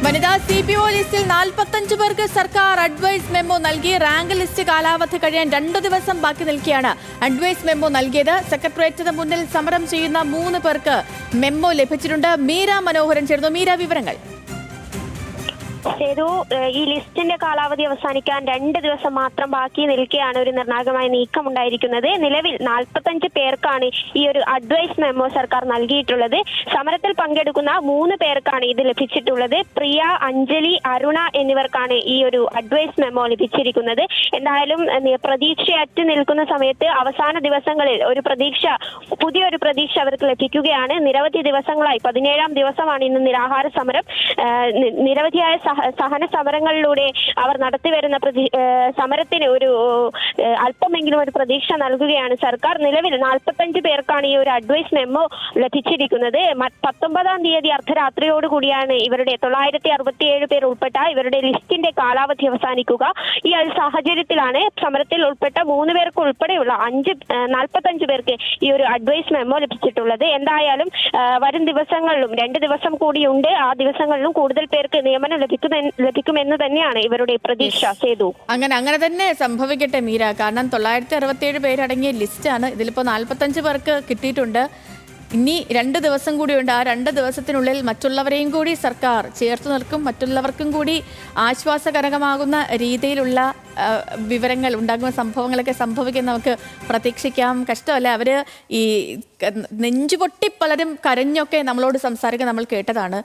വനിതാ CPO ലിസ്റ്റിൽ 45 പേർക്ക് സർക്കാർ അഡ്വൈസ് മെമ്മോ നൽകി. റാങ്ക് ലിസ്റ്റ് കാലാവധി കഴിയാൻ 2 ദിവസം ബാക്കി നിൽക്കെയാണ് അഡ്വൈസ് മെമ്മോ നൽകിയത്. സെക്രട്ടേറിയറ്റിന് മുന്നിൽ സമരം ചെയ്യുന്ന 3 പേർക്ക് മെമ്മോ ലഭിച്ചിട്ടുണ്ട്. മീര മനോഹരൻ ചേർന്നു. മീര, വിവരങ്ങൾ. ഈ ലിസ്റ്റിന്റെ കാലാവധി അവസാനിക്കാൻ 2 ദിവസം മാത്രം ബാക്കി നിൽക്കെയാണ് ഒരു നിർണായകമായ നീക്കം ഉണ്ടായിരിക്കുന്നത്. നിലവിൽ 45 പേർക്കാണ് ഈ ഒരു അഡ്വൈസ് മെമ്മോ സർക്കാർ നൽകിയിട്ടുള്ളത്. സമരത്തിൽ പങ്കെടുക്കുന്ന 3 പേർക്കാണ് ഇത് ലഭിച്ചിട്ടുള്ളത്. പ്രിയ, അഞ്ജലി, അരുണ എന്നിവർക്കാണ് ഈ ഒരു അഡ്വൈസ് മെമ്മോ ലഭിച്ചിരിക്കുന്നത്. എന്തായാലും പ്രതീക്ഷയറ്റ് നിൽക്കുന്ന സമയത്ത് അവസാന ദിവസങ്ങളിൽ പുതിയൊരു പ്രതീക്ഷ അവർക്ക് ലഭിക്കുകയാണ്. നിരവധി ദിവസങ്ങളായി 17ാം ദിവസമാണ് ഇന്ന് നിരാഹാര സമരം. നിരവധിയായ സഹന സമരങ്ങളിലൂടെ അവർ നടത്തിവരുന്ന സമരത്തിന് ഒരു അല്പമെങ്കിലും ഒരു പ്രതീക്ഷ നൽകുകയാണ് സർക്കാർ. നിലവിൽ 45 പേർക്കാണ് ഈ ഒരു അഡ്വൈസ് മെമ്മോ ലഭിച്ചിരിക്കുന്നത്. 19ാം തീയതി അർദ്ധരാത്രിയോടുകൂടിയാണ് ഇവരുടെ 967 പേർ ഉൾപ്പെട്ട ഇവരുടെ ലിസ്റ്റിന്റെ കാലാവധി അവസാനിക്കുക. ഈ സാഹചര്യത്തിലാണ് സമരത്തിൽ ഉൾപ്പെട്ട 3 പേർക്ക് ഉൾപ്പെടെയുള്ള 45 പേർക്ക് ഈ ഒരു അഡ്വൈസ് മെമ്മോ ലഭിച്ചിട്ടുള്ളത്. എന്തായാലും വരും ദിവസങ്ങളിലും 2 ദിവസം കൂടിയുണ്ട്. ആ ദിവസങ്ങളിലും കൂടുതൽ പേർക്ക് നിയമനം ലഭിക്കുമെന്ന് തന്നെയാണ് ഇവരുടെ പ്രതീക്ഷ. സേതു, അങ്ങനെ തന്നെ സംഭവിക്കട്ടെ മീര. കാരണം 967 പേരടങ്ങിയ ലിസ്റ്റാണ്. ഇതിലിപ്പോൾ 45 പേർക്ക് കിട്ടിയിട്ടുണ്ട്. ഇനി 2 ദിവസം കൂടിയുണ്ട്. ആ 2 ദിവസത്തിനുള്ളിൽ മറ്റുള്ളവരെയും കൂടി സർക്കാർ ചേർത്ത് നിൽക്കും. മറ്റുള്ളവർക്കും കൂടി ആശ്വാസകരമാകുന്ന രീതിയിലുള്ള വിവരങ്ങൾ ഉണ്ടാകുന്ന സംഭവങ്ങളൊക്കെ സംഭവിക്കാൻ നമുക്ക് പ്രതീക്ഷിക്കാം. കഷ്ടമല്ല, അവർ ഈ നെഞ്ചുപൊട്ടി പലരും കരഞ്ഞൊക്കെ നമ്മളോട് സംസാരിക്കാൻ നമ്മൾ കേട്ടതാണ്.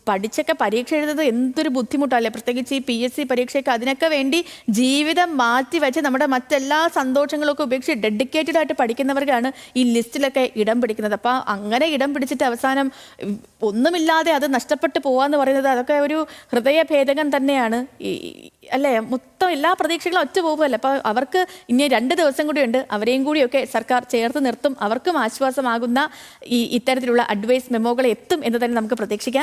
പഠിച്ചൊക്കെ പരീക്ഷ എഴുതുന്നത് എന്തൊരു ബുദ്ധിമുട്ടല്ലേ, പ്രത്യേകിച്ച് ഈ PSC പരീക്ഷയൊക്കെ. അതിനൊക്കെ വേണ്ടി ജീവിതം മാറ്റിവെച്ച് നമ്മുടെ മറ്റെല്ലാ സന്തോഷങ്ങളൊക്കെ ഉപേക്ഷിച്ച് ഡെഡിക്കേറ്റഡ് ആയിട്ട് പഠിക്കുന്നവർക്കാണ് ഈ ലിസ്റ്റിലൊക്കെ ഇടം പിടിക്കുന്നത്. അപ്പോൾ അങ്ങനെ ഇടം പിടിച്ചിട്ട് അവസാനം ഒന്നുമില്ലാതെ അത് നഷ്ടപ്പെട്ടു പോവാന്ന് പറയുന്നത് അതൊക്കെ ഒരു ഹൃദയഭേദകം തന്നെയാണ്. അല്ലേ, മൊത്തം എല്ലാ പ്രതീക്ഷകളും ഒറ്റ പോകുമല്ലോ. അപ്പോൾ അവർക്ക് ഇനി 2 ദിവസം കൂടിയുണ്ട്. അവരെയും കൂടിയൊക്കെ സർക്കാർ ചേർത്ത് നിർത്തും. അവർക്കും ആശ്വാസമാകുന്ന ഇത്തരത്തിലുള്ള അഡ്വൈസ് മെമ്മോകൾ എത്തും എന്ന് തന്നെ നമുക്ക് പ്രതീക്ഷിക്കാം.